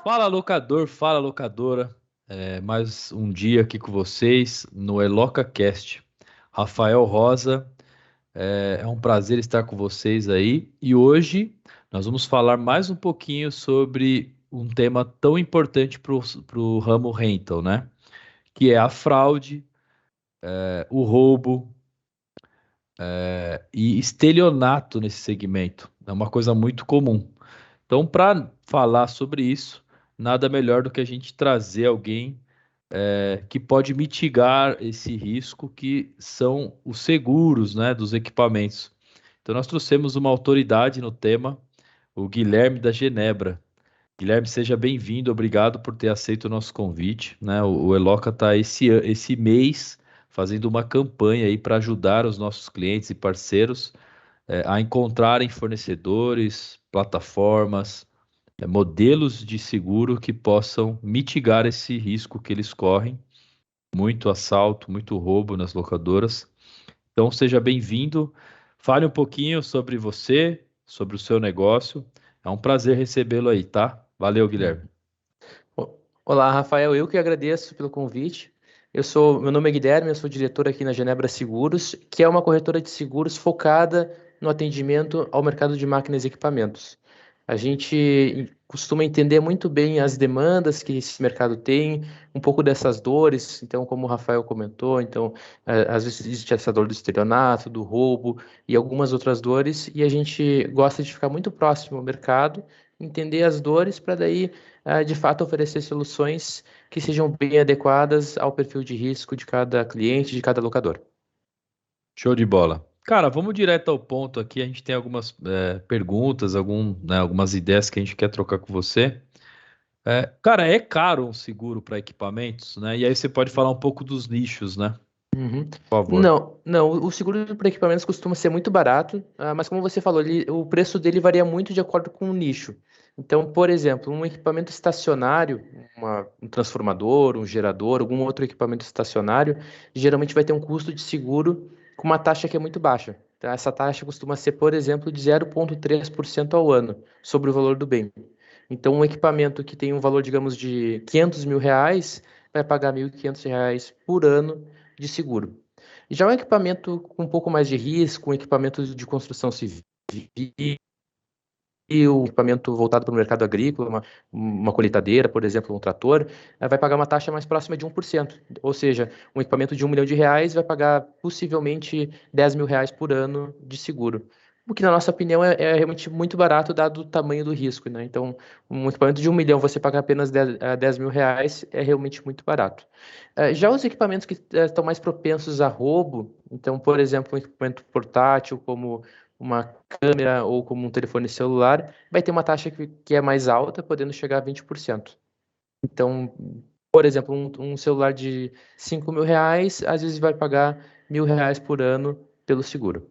Fala locador, fala locadora. Mais um dia aqui com vocês no ElocaCast. Rafael Rosa, é um prazer estar com vocês aí. E hoje nós vamos falar mais um pouquinho sobre um tema tão importante para o ramo rental, né? Que é a fraude, o roubo, e estelionato nesse segmento. É uma coisa muito comum. Então, para falar sobre isso, nada melhor do que a gente trazer alguém que pode mitigar esse risco, que são os seguros, né, dos equipamentos. Então, nós trouxemos uma autoridade no tema, o Guilherme da Genebra. Guilherme, seja bem-vindo, obrigado por ter aceito o nosso convite, né? O Eloca está esse mês fazendo uma campanha aí para ajudar os nossos clientes e parceiros a encontrarem fornecedores, plataformas, modelos de seguro que possam mitigar esse risco que eles correm. Muito assalto, muito roubo nas locadoras. Então, seja bem-vindo. Fale um pouquinho sobre você, sobre o seu negócio. É um prazer recebê-lo aí, tá? Valeu, Guilherme. Olá, Rafael. Eu que agradeço pelo convite. Meu nome é Guilherme, eu sou diretor aqui na Genebra Seguros, que é uma corretora de seguros focada no atendimento ao mercado de máquinas e equipamentos. A gente costuma entender muito bem as demandas que esse mercado tem, um pouco dessas dores. Então, como o Rafael comentou, às vezes existe essa dor do estelionato, do roubo e algumas outras dores, e a gente gosta de ficar muito próximo ao mercado, entender as dores para daí de fato oferecer soluções que sejam bem adequadas ao perfil de risco de cada cliente, de cada locador. Show de bola. Cara, vamos direto ao ponto aqui. A gente tem algumas perguntas, algumas ideias que a gente quer trocar com você. Cara, é caro um seguro para equipamentos, né? E aí você pode falar um pouco dos nichos, né? Uhum. Por favor. Não, não, o seguro para equipamentos costuma ser muito barato, mas como você falou, o preço dele varia muito de acordo com o nicho. Então, por exemplo, um equipamento estacionário, um transformador, um gerador, algum outro equipamento estacionário, geralmente vai ter um custo de seguro com uma taxa que é muito baixa. Tá? Essa taxa costuma ser, por exemplo, de 0,3% ao ano sobre o valor do bem. Então, um equipamento que tem um valor, digamos, de R$ 500.000 vai pagar R$ 1.500 por ano de seguro. Já um equipamento com um pouco mais de risco, um equipamento de construção civil, um equipamento voltado para o mercado agrícola, uma colheitadeira, por exemplo, um trator, vai pagar uma taxa mais próxima de 1%. Ou seja, um equipamento de R$ 1 milhão vai pagar possivelmente R$ 10.000 por ano de seguro. O que, na nossa opinião, é realmente muito barato, dado o tamanho do risco, né? Então, um equipamento de 1 milhão, você pagar apenas R$ 10.000 é realmente muito barato. Já os equipamentos que estão mais propensos a roubo, então, por exemplo, um equipamento portátil, como uma câmera ou como um telefone celular, vai ter uma taxa que é mais alta, podendo chegar a 20%. Então, por exemplo, um celular de R$ 5.000, às vezes vai pagar R$ 1.000 por ano pelo seguro.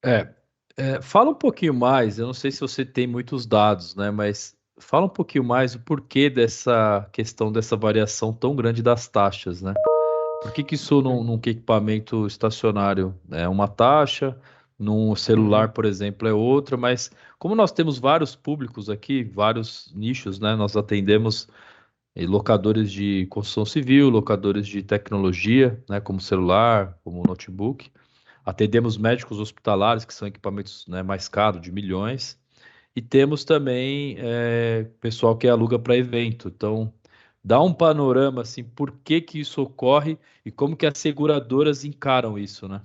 É, fala um pouquinho mais, eu não sei se você tem muitos dados, né? Mas fala um pouquinho mais o porquê dessa questão dessa variação tão grande das taxas, né? Por que que isso num equipamento estacionário é uma taxa, num celular, Uhum. por exemplo, é outra, mas como nós temos vários públicos aqui, vários nichos, né? Nós atendemos locadores de construção civil, locadores de tecnologia, né? Como celular, como notebook. Atendemos médicos hospitalares, que são equipamentos, né, mais caros, de milhões. E temos também pessoal que aluga para evento. Então, dá um panorama assim, por que que isso ocorre e como que as seguradoras encaram isso, né?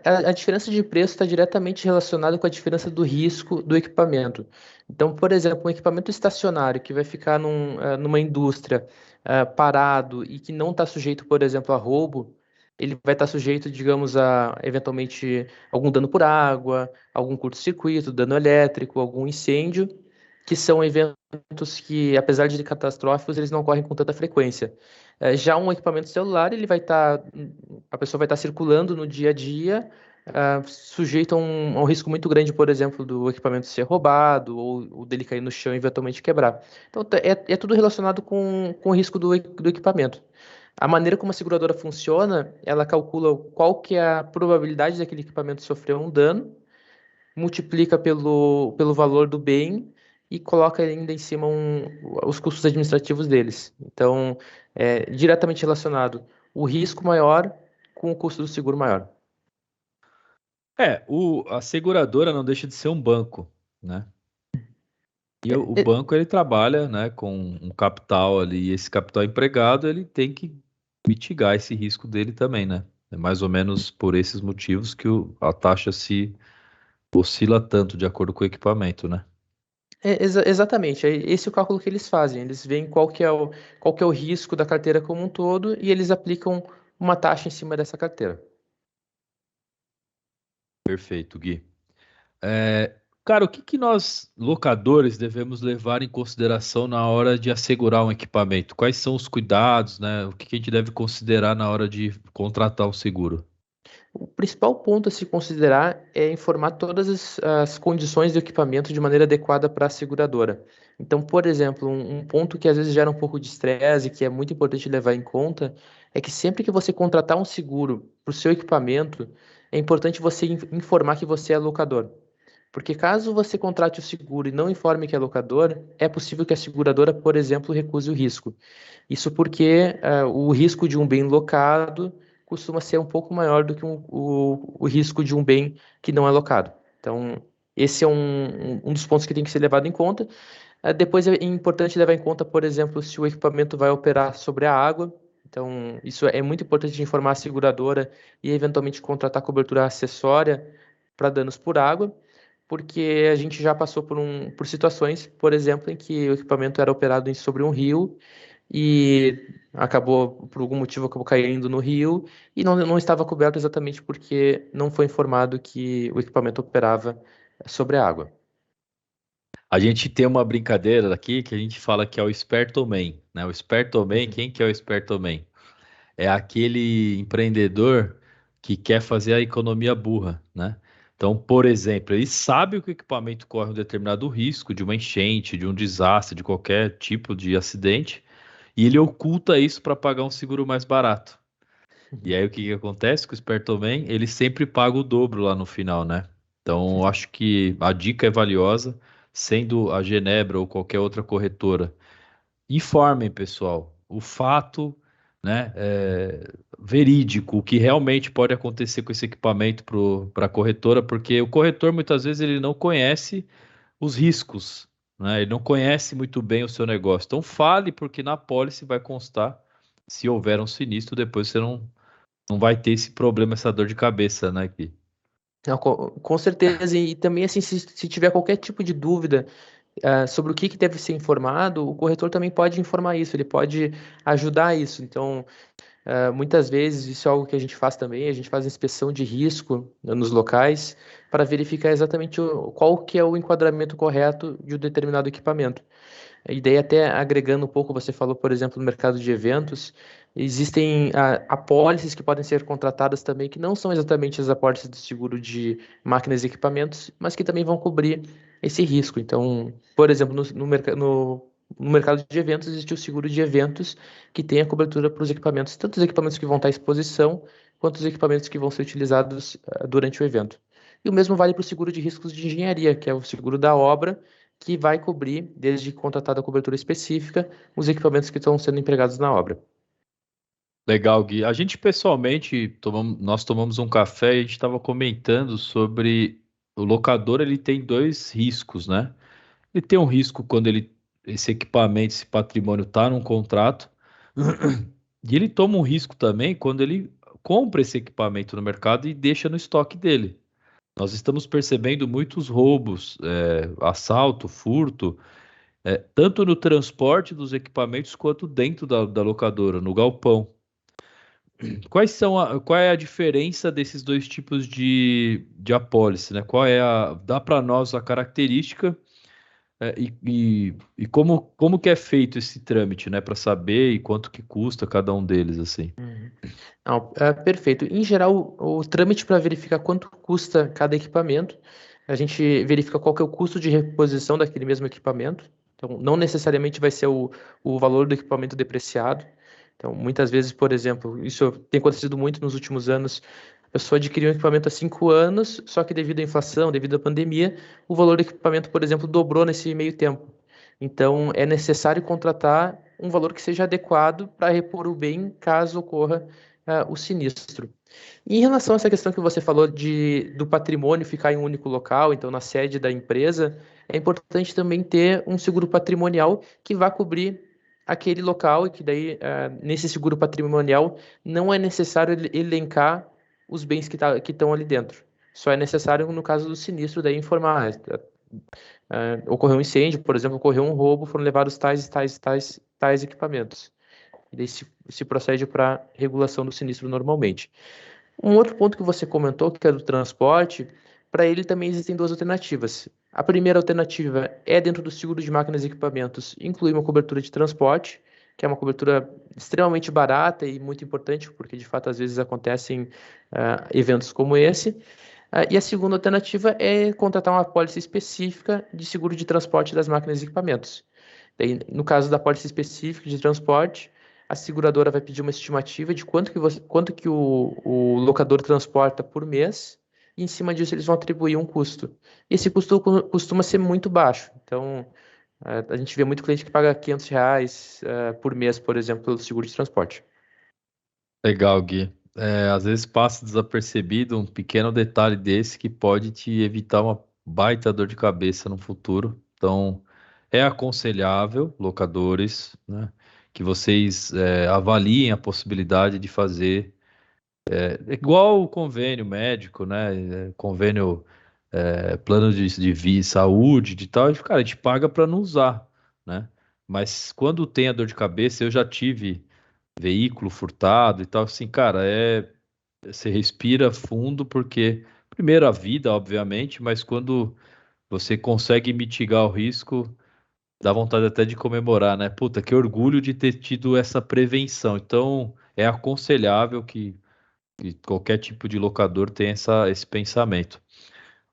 A diferença de preço está diretamente relacionada com a diferença do risco do equipamento. Então, por exemplo, um equipamento estacionário que vai ficar numa indústria parado e que não está sujeito, por exemplo, a roubo, ele vai estar sujeito, digamos, a eventualmente algum dano por água, algum curto-circuito, dano elétrico, algum incêndio, que são eventos que, apesar de catastróficos, eles não ocorrem com tanta frequência. Já um equipamento celular, a pessoa vai estar circulando no dia a dia, sujeito a um risco muito grande, por exemplo, do equipamento ser roubado ou dele cair no chão e eventualmente quebrar. Então, é tudo relacionado com o risco do equipamento. A maneira como a seguradora funciona, ela calcula qual que é a probabilidade daquele equipamento sofrer um dano, multiplica pelo valor do bem e coloca ainda em cima os custos administrativos deles. Então, é diretamente relacionado o risco maior com o custo do seguro maior. A seguradora não deixa de ser um banco, né? E o É, banco ele trabalha, né, com um capital ali, e esse capital empregado ele tem que mitigar esse risco dele também, né? É mais ou menos por esses motivos que a taxa se oscila tanto de acordo com o equipamento, né? Exatamente, é esse o cálculo que eles fazem. Eles veem qual que é o risco da carteira como um todo e eles aplicam uma taxa em cima dessa carteira. Perfeito, Gui. Cara, o que que nós, locadores, devemos levar em consideração na hora de assegurar um equipamento? Quais são os cuidados, né? O que que a gente deve considerar na hora de contratar um seguro? O principal ponto a se considerar é informar todas as condições do equipamento de maneira adequada para a seguradora. Então, por exemplo, um ponto que às vezes gera um pouco de estresse e que é muito importante levar em conta é que sempre que você contratar um seguro para o seu equipamento, é importante você informar que você é locador. Porque caso você contrate o seguro e não informe que é locador, é possível que a seguradora, por exemplo, recuse o risco. Isso porque o risco de um bem locado costuma ser um pouco maior do que o risco de um bem que não é locado. Então, esse é um dos pontos que tem que ser levado em conta. Depois é importante levar em conta, por exemplo, se o equipamento vai operar sobre a água. Então, isso é muito importante de informar a seguradora e, eventualmente, contratar cobertura acessória para danos por água, porque a gente já passou por situações, por exemplo, em que o equipamento era operado sobre um rio e acabou, por algum motivo, acabou caindo no rio e não estava coberto exatamente porque não foi informado que o equipamento operava sobre a água. A gente tem uma brincadeira aqui que a gente fala que é o esperto man, né? O esperto man, Uhum. quem que é o esperto man? É aquele empreendedor que quer fazer a economia burra, né? Então, por exemplo, ele sabe que o equipamento corre um determinado risco de uma enchente, de um desastre, de qualquer tipo de acidente, e ele oculta isso para pagar um seguro mais barato. E aí o que que acontece com o Espertoman? Ele sempre paga o dobro lá no final, né? Então, eu acho que a dica é valiosa, sendo a Genebra ou qualquer outra corretora. Informem, pessoal, o fato, né, verídico, o que realmente pode acontecer com esse equipamento para a corretora, porque o corretor muitas vezes ele não conhece os riscos, né? Ele não conhece muito bem o seu negócio. Então fale, porque na pólice vai constar se houver um sinistro, depois você não vai ter esse problema, essa dor de cabeça, né, Gui? Não, com certeza, e também assim, se tiver qualquer tipo de dúvida sobre o que deve ser informado, o corretor também pode informar isso, ele pode ajudar isso. Então, muitas vezes, isso é algo que a gente faz também, a gente faz inspeção de risco, né, nos locais para verificar exatamente qual que é o enquadramento correto de um determinado equipamento. E daí até agregando um pouco, você falou, por exemplo, no mercado de eventos, existem apólices que podem ser contratadas também, que não são exatamente as apólices de seguro de máquinas e equipamentos, mas que também vão cobrir esse risco. Então, por exemplo, no mercado de eventos existe o seguro de eventos que tem a cobertura para os equipamentos, tanto os equipamentos que vão estar à exposição, quanto os equipamentos que vão ser utilizados durante o evento. E o mesmo vale para o seguro de riscos de engenharia, que é o seguro da obra, que vai cobrir, desde contratada a cobertura específica, os equipamentos que estão sendo empregados na obra. Legal, Gui. A gente pessoalmente nós tomamos um café e a gente estava comentando sobre o locador, ele tem dois riscos, né? Ele tem um risco quando esse equipamento, esse patrimônio está num contrato, e ele toma um risco também quando ele compra esse equipamento no mercado e deixa no estoque dele. Nós estamos percebendo muitos roubos, assalto, furto, tanto no transporte dos equipamentos quanto dentro da locadora, no galpão. Qual é a diferença desses dois tipos de apólice, né? Dá para nós a característica, e como que é feito esse trâmite, né? Para saber e quanto que custa cada um deles, assim. Uhum. Não, perfeito. Em geral, o trâmite para verificar quanto custa cada equipamento, a gente verifica qual que é o custo de reposição daquele mesmo equipamento. Então, não necessariamente vai ser o valor do equipamento depreciado. Então, muitas vezes, por exemplo, isso tem acontecido muito nos últimos anos. pessoa adquiriu um equipamento há 5 anos, só que devido à inflação, devido à pandemia, o valor do equipamento, por exemplo, dobrou nesse meio tempo. Então, é necessário contratar um valor que seja adequado para repor o bem caso ocorra o sinistro. E em relação a essa questão que você falou do patrimônio ficar em um único local, então na sede da empresa, é importante também ter um seguro patrimonial que vá cobrir aquele local e que daí, nesse seguro patrimonial, não é necessário elencar os bens que estão ali dentro. Só é necessário, no caso do sinistro, daí informar. Ocorreu um incêndio, por exemplo, ocorreu um roubo, foram levados tais equipamentos. E daí se procede para regulação do sinistro normalmente. Um outro ponto que você comentou, que é do transporte, para ele também existem duas alternativas. A primeira alternativa é dentro do seguro de máquinas e equipamentos, incluir uma cobertura de transporte, que é uma cobertura extremamente barata e muito importante, porque de fato às vezes acontecem eventos como esse. E a segunda alternativa é contratar uma apólice específica de seguro de transporte das máquinas e equipamentos. Daí, no caso da apólice específica de transporte, a seguradora vai pedir uma estimativa de quanto que o locador transporta por mês, e em cima disso eles vão atribuir um custo. E esse custo costuma ser muito baixo. Então, a gente vê muito cliente que paga R$ 500 por mês, por exemplo, pelo seguro de transporte. Legal, Gui. Às vezes passa desapercebido um pequeno detalhe desse que pode te evitar uma baita dor de cabeça no futuro. Então, é aconselhável, locadores, né, que vocês avaliem a possibilidade de fazer igual o convênio médico, né? Convênio, plano de saúde, de tal, e, cara, a gente paga para não usar, né? Mas quando tem a dor de cabeça, eu já tive veículo furtado e tal, assim, cara, você respira fundo porque, primeiro, a vida, obviamente, mas quando você consegue mitigar o risco, dá vontade até de comemorar, né? Puta, que orgulho de ter tido essa prevenção. Então, é aconselhável que qualquer tipo de locador tenha esse pensamento.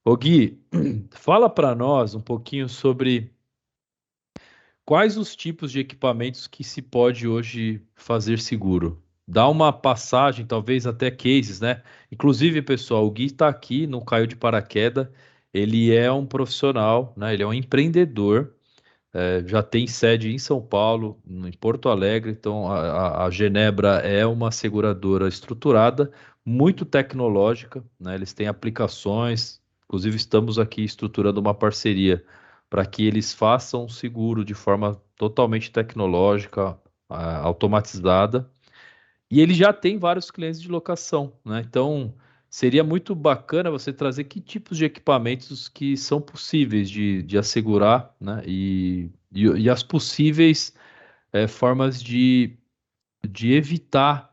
Ô Gui, fala para nós um pouquinho sobre quais os tipos de equipamentos que se pode hoje fazer seguro? Dá uma passagem, talvez até cases, né? Inclusive, pessoal, o Gui está aqui, não caiu de paraquedas. Ele é um profissional, né? Ele é um empreendedor, já tem sede em São Paulo, em Porto Alegre. Então, a Genebra é uma seguradora estruturada, muito tecnológica, né? Eles têm aplicações, inclusive estamos aqui estruturando uma parceria para que eles façam o seguro de forma totalmente tecnológica, automatizada. E ele já tem vários clientes de locação, né? Então, seria muito bacana você trazer que tipos de equipamentos que são possíveis de assegurar, né? E as possíveis formas de evitar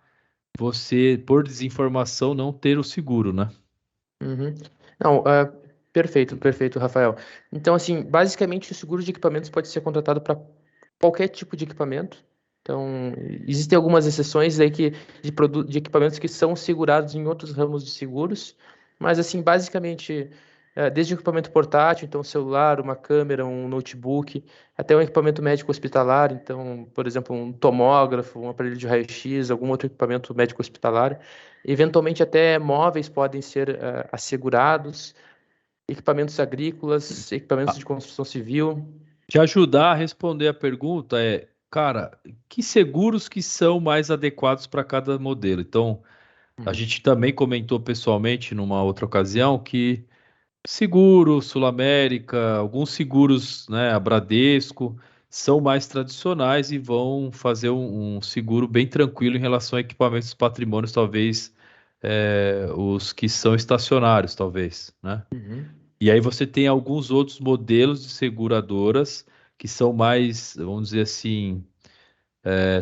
você, por desinformação, não ter o seguro, né? Uhum. Não, perfeito, perfeito, Rafael. Então, assim, basicamente o seguro de equipamentos pode ser contratado para qualquer tipo de equipamento. Então, existem algumas exceções aí de equipamentos que são segurados em outros ramos de seguros, mas assim, basicamente, desde um equipamento portátil, então celular, uma câmera, um notebook, até um equipamento médico hospitalar, então, por exemplo, um tomógrafo, um aparelho de raio-x, algum outro equipamento médico hospitalar. Eventualmente até móveis podem ser assegurados, equipamentos agrícolas, equipamentos de construção civil. Te ajudar a responder a pergunta cara, que seguros que são mais adequados para cada modelo? Então, a Uhum. gente também comentou pessoalmente numa outra ocasião que seguro, Sul América, alguns seguros, né, a Bradesco, são mais tradicionais e vão fazer um seguro bem tranquilo em relação a equipamentos patrimônios, talvez os que são estacionários, talvez, né? Uhum. E aí você tem alguns outros modelos de seguradoras que são mais, vamos dizer assim,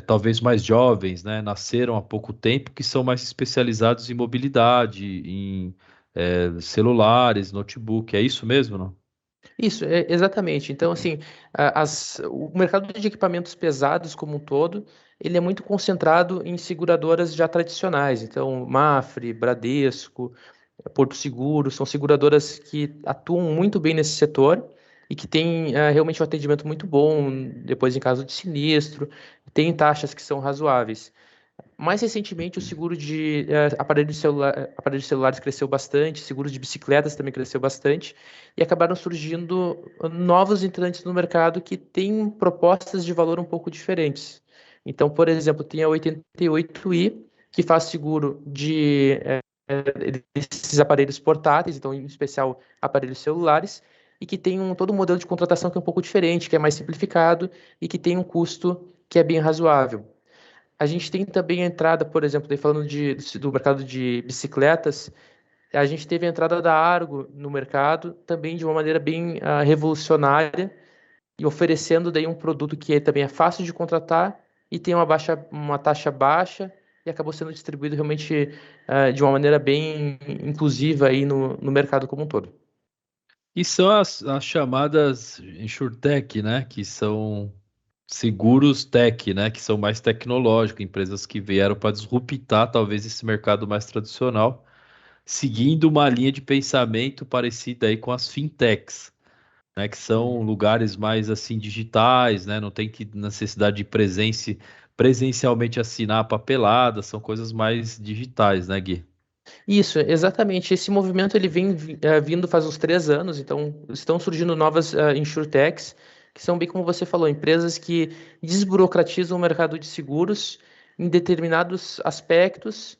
talvez mais jovens, né? Nasceram há pouco tempo, que são mais especializados em mobilidade, em celulares, notebook. É isso mesmo, não? Isso, exatamente. Então, assim, o mercado de equipamentos pesados como um todo, ele é muito concentrado em seguradoras já tradicionais. Então, Mafre, Bradesco, Porto Seguro, são seguradoras que atuam muito bem nesse setor e que têm realmente um atendimento muito bom depois em caso de sinistro, tem taxas que são razoáveis. Mais recentemente, o seguro de aparelhos celulares cresceu bastante, seguro de bicicletas também cresceu bastante, e acabaram surgindo novos entrantes no mercado que têm propostas de valor um pouco diferentes. Então, por exemplo, tem a 88i, que faz seguro desses aparelhos portáteis, então, em especial aparelhos celulares, e que tem todo um modelo de contratação que é um pouco diferente, que é mais simplificado e que tem um custo que é bem razoável. A gente tem também a entrada, por exemplo, daí falando do mercado de bicicletas, a gente teve a entrada da Argo no mercado, também de uma maneira bem revolucionária, e oferecendo daí um produto que também é fácil de contratar e tem uma taxa baixa, e acabou sendo distribuído realmente de uma maneira bem inclusiva aí no mercado como um todo. E são as chamadas InsurTech, né? Que são seguros tech, né? Que são mais tecnológicos, empresas que vieram para disruptar talvez esse mercado mais tradicional, seguindo uma linha de pensamento parecida aí com as fintechs, né? Que são Uhum. lugares mais assim digitais, né? Não tem que necessidade de presencialmente assinar a papelada, são coisas mais digitais, né, Gui? Isso, exatamente. Esse movimento ele vem vindo faz uns 3 anos, então estão surgindo novas insurtechs, que são bem como você falou, empresas que desburocratizam o mercado de seguros em determinados aspectos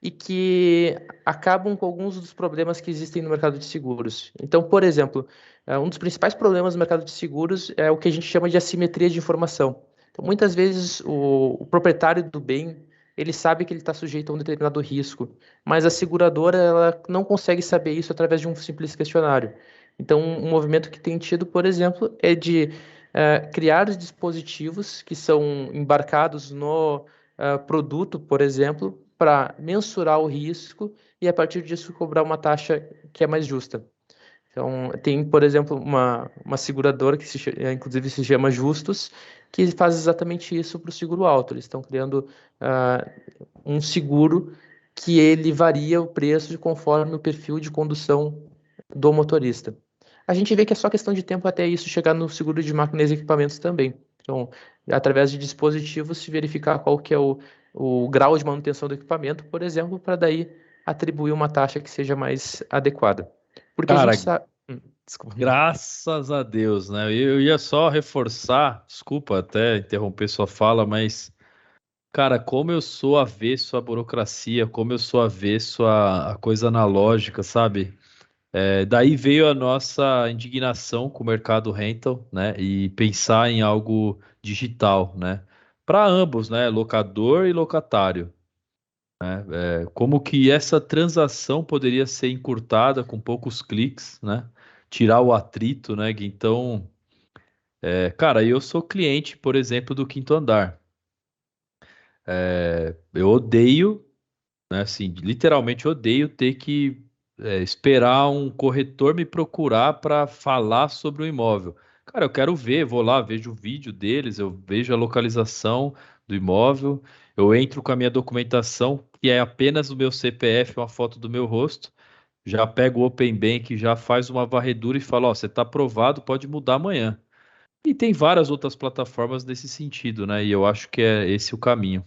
e que acabam com alguns dos problemas que existem no mercado de seguros. Então, por exemplo, um dos principais problemas no mercado de seguros é o que a gente chama de assimetria de informação. Então, muitas vezes o proprietário do bem ele sabe que ele está sujeito a um determinado risco, mas a seguradora ela não consegue saber isso através de um simples questionário. Então, um movimento que tem tido, por exemplo, é de criar os dispositivos que são embarcados no produto, por exemplo, para mensurar o risco e, a partir disso, cobrar uma taxa que é mais justa. Então, tem, por exemplo, uma seguradora que inclusive se chama Justus, que faz exatamente isso para o seguro auto. Eles estão criando um seguro que ele varia o preço conforme o perfil de condução do motorista. A gente vê que é só questão de tempo até isso chegar no seguro de máquinas e equipamentos também. Então, através de dispositivos, se verificar qual que é o grau de manutenção do equipamento, por exemplo, para daí atribuir uma taxa que seja mais adequada. Porque a gente Cara, sabe. Desculpa. graças a Deus, né? Eu ia só reforçar, desculpa até interromper sua fala, mas, cara, como eu sou avesso à burocracia, como eu sou avesso à coisa analógica, sabe? Daí veio a nossa indignação com o mercado rental, né? E pensar em algo digital, né? Para ambos, né? Locador e locatário. Como que essa transação poderia ser encurtada com poucos cliques, né? Tirar o atrito, né, Gui? Então, cara, eu sou cliente, por exemplo, do Quinto Andar. Eu odeio, né, assim, literalmente odeio ter que esperar um corretor me procurar para falar sobre o imóvel. Cara, eu quero ver, vou lá, vejo o vídeo deles, eu vejo a localização do imóvel, eu entro com a minha documentação, que é apenas o meu CPF, uma foto do meu rosto, já pego o Open Bank, já faz uma varredura e fala, ó, você está aprovado, pode mudar amanhã. E tem várias outras plataformas nesse sentido, né? E eu acho que é esse o caminho.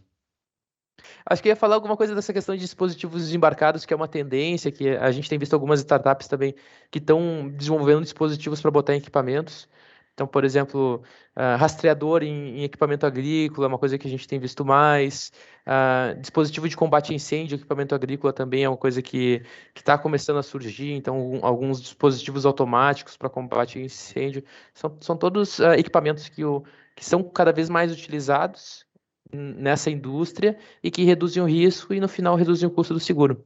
Acho que eu ia falar alguma coisa dessa questão de dispositivos embarcados, que é uma tendência, que a gente tem visto algumas startups também que estão desenvolvendo dispositivos para botar em equipamentos. Então, por exemplo, rastreador em equipamento agrícola, é uma coisa que a gente tem visto mais. Dispositivo de combate a incêndio, em equipamento agrícola também é uma coisa que está começando a surgir. Então, alguns dispositivos automáticos para combate a incêndio. São todos equipamentos que são cada vez mais utilizados nessa indústria e que reduzem o risco e no final reduzem o custo do seguro.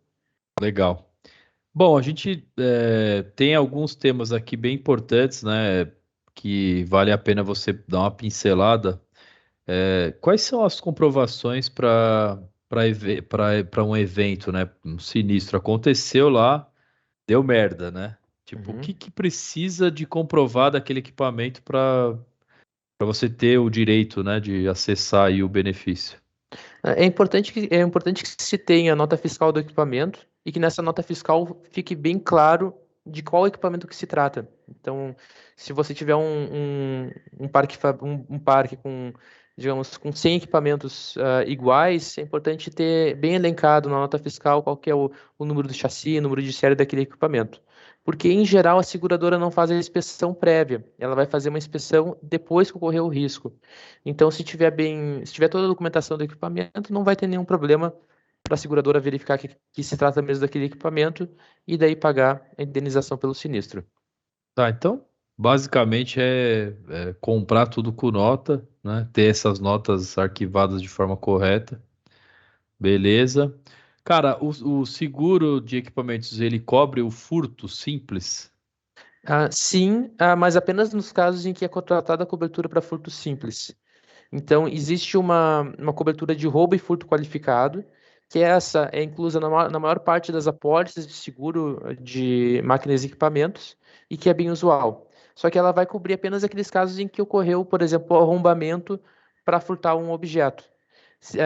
Legal. Bom, a gente tem alguns temas aqui bem importantes, né? Que vale a pena você dar uma pincelada. Quais são as comprovações para um evento, né? Um sinistro aconteceu lá, deu merda, né? Tipo, o que Uhum. que precisa de comprovar daquele equipamento para você ter o direito, né, de acessar aí o benefício? É importante que se tenha a nota fiscal do equipamento e que nessa nota fiscal fique bem claro de qual equipamento que se trata. Então, se você tiver um parque com digamos, com 100 equipamentos iguais, é importante ter bem elencado na nota fiscal qual que é o número do chassi, o número de série daquele equipamento. Porque, em geral, a seguradora não faz a inspeção prévia, ela vai fazer uma inspeção depois que ocorreu o risco. Então, se tiver toda a documentação do equipamento, não vai ter nenhum problema para a seguradora verificar que se trata mesmo daquele equipamento e daí pagar a indenização pelo sinistro. Tá, então, basicamente é comprar tudo com nota, né? Ter essas notas arquivadas de forma correta, beleza. Cara, o seguro de equipamentos, ele cobre o furto simples? Sim, mas apenas nos casos em que é contratada a cobertura para furto simples. Então, existe uma cobertura de roubo e furto qualificado, que essa é inclusa na maior parte das apólices de seguro de máquinas e equipamentos, e que é bem usual. Só que ela vai cobrir apenas aqueles casos em que ocorreu, por exemplo, o arrombamento para furtar um objeto.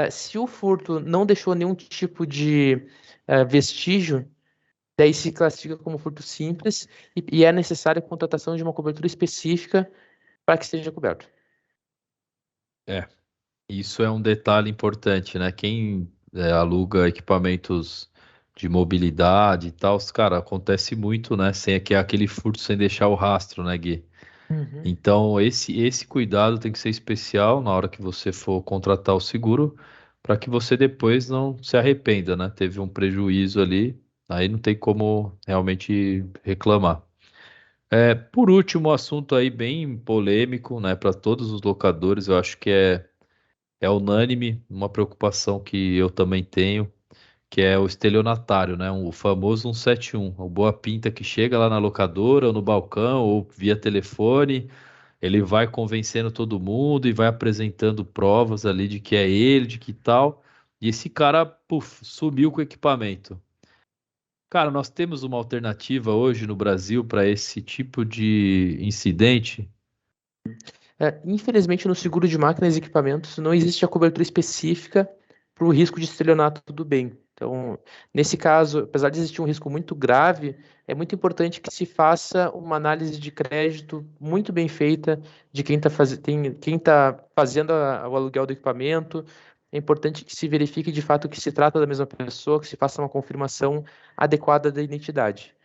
Se o furto não deixou nenhum tipo de vestígio, daí se classifica como furto simples e é necessária a contratação de uma cobertura específica para que seja coberto. É, isso é um detalhe importante, né? Quem aluga equipamentos de mobilidade e tal, cara, acontece muito, né? Sem aquele furto sem deixar o rastro, né, Gui? Uhum. Então, esse cuidado tem que ser especial na hora que você for contratar o seguro, para que você depois não se arrependa, né? Teve um prejuízo ali, aí não tem como realmente reclamar. Por último, assunto aí bem polêmico, né? Para todos os locadores, eu acho que é unânime, uma preocupação que eu também tenho, que é o estelionatário, né? O famoso 171, o boa pinta que chega lá na locadora, ou no balcão, ou via telefone. Ele vai convencendo todo mundo e vai apresentando provas ali de que é ele, de que tal. E esse cara, puf, sumiu com o equipamento. Cara, nós temos uma alternativa hoje no Brasil para esse tipo de incidente? Infelizmente, no seguro de máquinas e equipamentos não existe a cobertura específica para o risco de estelionato do bem. Então, nesse caso, apesar de existir um risco muito grave, é muito importante que se faça uma análise de crédito muito bem feita de quem tá fazendo o aluguel do equipamento. É importante que se verifique de fato que se trata da mesma pessoa, que se faça uma confirmação adequada da identidade.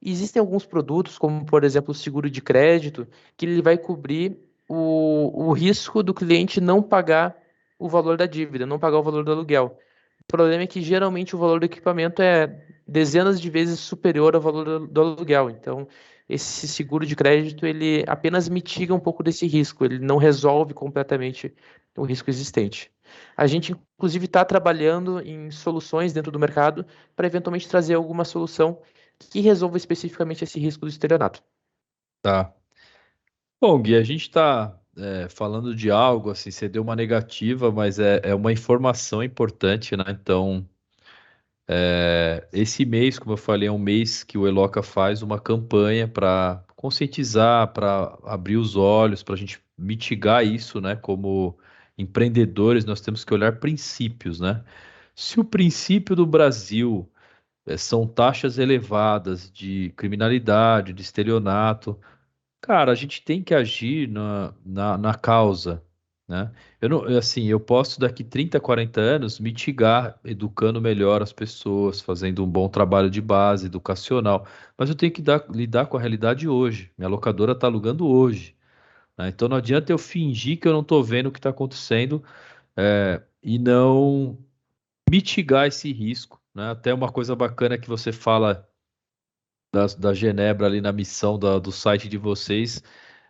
Existem alguns produtos, como por exemplo o seguro de crédito, que ele vai cobrir o risco do cliente não pagar o valor da dívida, não pagar o valor do aluguel. O problema é que geralmente o valor do equipamento é dezenas de vezes superior ao valor do aluguel. Então, esse seguro de crédito ele apenas mitiga um pouco desse risco, ele não resolve completamente o risco existente. A gente, inclusive, está trabalhando em soluções dentro do mercado para eventualmente trazer alguma solução que resolva especificamente esse risco do estelionato. Tá. Bom, Gui, a gente está falando de algo, assim, você deu uma negativa, mas é uma informação importante, né? Então, esse mês, como eu falei, é um mês que o Eloca faz uma campanha para conscientizar, para abrir os olhos, para a gente mitigar isso, né? Como empreendedores, nós temos que olhar princípios, né? Se o princípio do Brasil são taxas elevadas de criminalidade, de estelionato, cara, a gente tem que agir na causa, né? Eu não, assim, eu posso daqui 30, 40 anos mitigar, educando melhor as pessoas, fazendo um bom trabalho de base, educacional, mas eu tenho que lidar com a realidade hoje. Minha locadora está alugando hoje, né? Então não adianta eu fingir que eu não estou vendo o que está acontecendo, e não mitigar esse risco, né? Até uma coisa bacana que você fala da Genebra ali na missão do site de vocês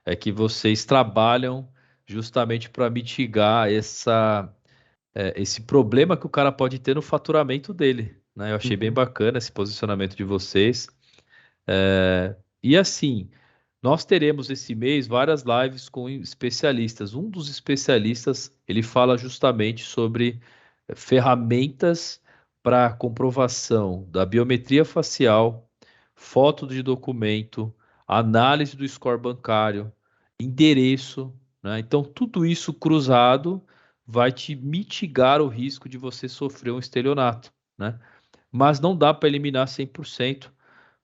é que vocês trabalham justamente para mitigar esse problema que o cara pode ter no faturamento dele, né? Eu achei bem Uhum. bacana esse posicionamento de vocês. E assim, nós teremos esse mês várias lives com especialistas. Um dos especialistas, ele fala justamente sobre ferramentas para comprovação da biometria facial, foto de documento, análise do score bancário, endereço, né? Então, tudo isso cruzado vai te mitigar o risco de você sofrer um estelionato, né? Mas não dá para eliminar 100%.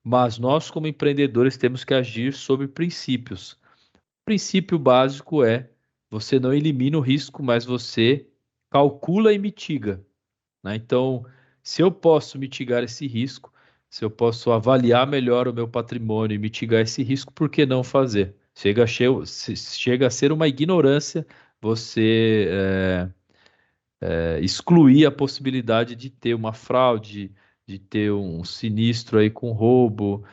Mas nós, como empreendedores, temos que agir sobre princípios. O princípio básico é você não elimina o risco, mas você calcula e mitiga, né? Então, se eu posso mitigar esse risco, se eu posso avaliar melhor o meu patrimônio e mitigar esse risco, por que não fazer? Chega a ser uma ignorância você excluir a possibilidade de ter uma fraude, de ter um sinistro aí com roubo.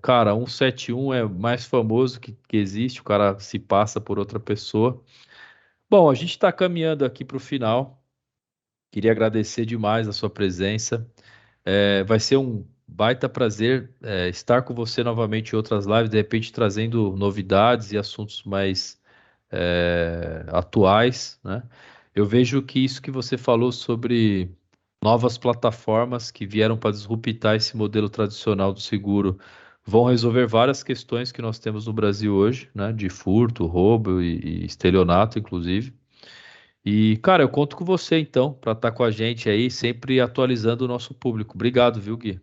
Cara, 171 é o mais famoso que existe, o cara se passa por outra pessoa. Bom, a gente está caminhando aqui para o final. Queria agradecer demais a sua presença. Vai ser um baita prazer, estar com você novamente em outras lives, de repente trazendo novidades e assuntos mais atuais, né? Eu vejo que isso que você falou sobre novas plataformas que vieram para disruptar esse modelo tradicional do seguro vão resolver várias questões que nós temos no Brasil hoje, né? De furto, roubo e estelionato, inclusive. E, cara, eu conto com você então, para estar com a gente aí, sempre atualizando o nosso público. Obrigado, viu, Gui?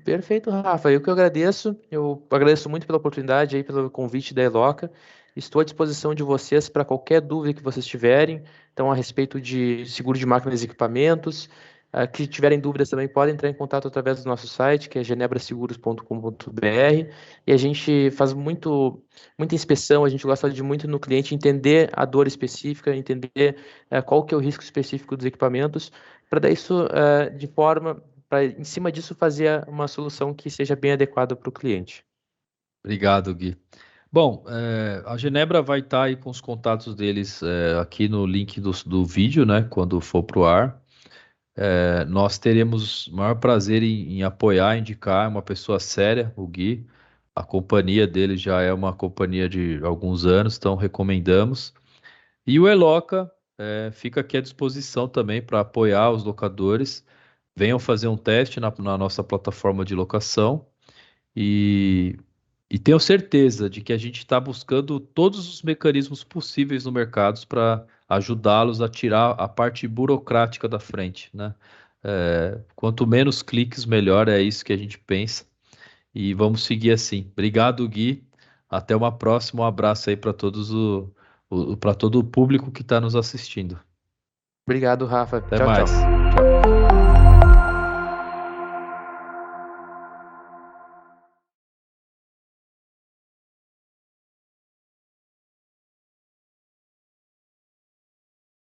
Perfeito, Rafa. Eu que agradeço. Eu agradeço muito pela oportunidade aí, pelo convite da Eloca. Estou à disposição de vocês para qualquer dúvida que vocês tiverem. Então, a respeito de seguro de máquinas e equipamentos, que tiverem dúvidas também podem entrar em contato através do nosso site, que é genebraseguros.com.br. E a gente faz muita inspeção, a gente gosta de muito no cliente entender a dor específica, entender qual que é o risco específico dos equipamentos, para dar isso de forma para, em cima disso, fazer uma solução que seja bem adequada para o cliente. Obrigado, Gui. Bom, a Genebra vai estar aí com os contatos deles aqui no link do vídeo, né? Quando for pro ar. Nós teremos o maior prazer em apoiar, indicar uma pessoa séria, o Gui. A companhia dele já é uma companhia de alguns anos, então recomendamos. E o Eloca fica aqui à disposição também para apoiar os locadores. Venham fazer um teste na nossa plataforma de locação e, e tenho certeza de que a gente está buscando todos os mecanismos possíveis no mercado para ajudá-los a tirar a parte burocrática da frente, né? Quanto menos cliques, melhor, é isso que a gente pensa. E vamos seguir assim. Obrigado, Gui. Até uma próxima. Um abraço aí para para todo o público que está nos assistindo. Obrigado, Rafa. Até Tchau, tchau. mais.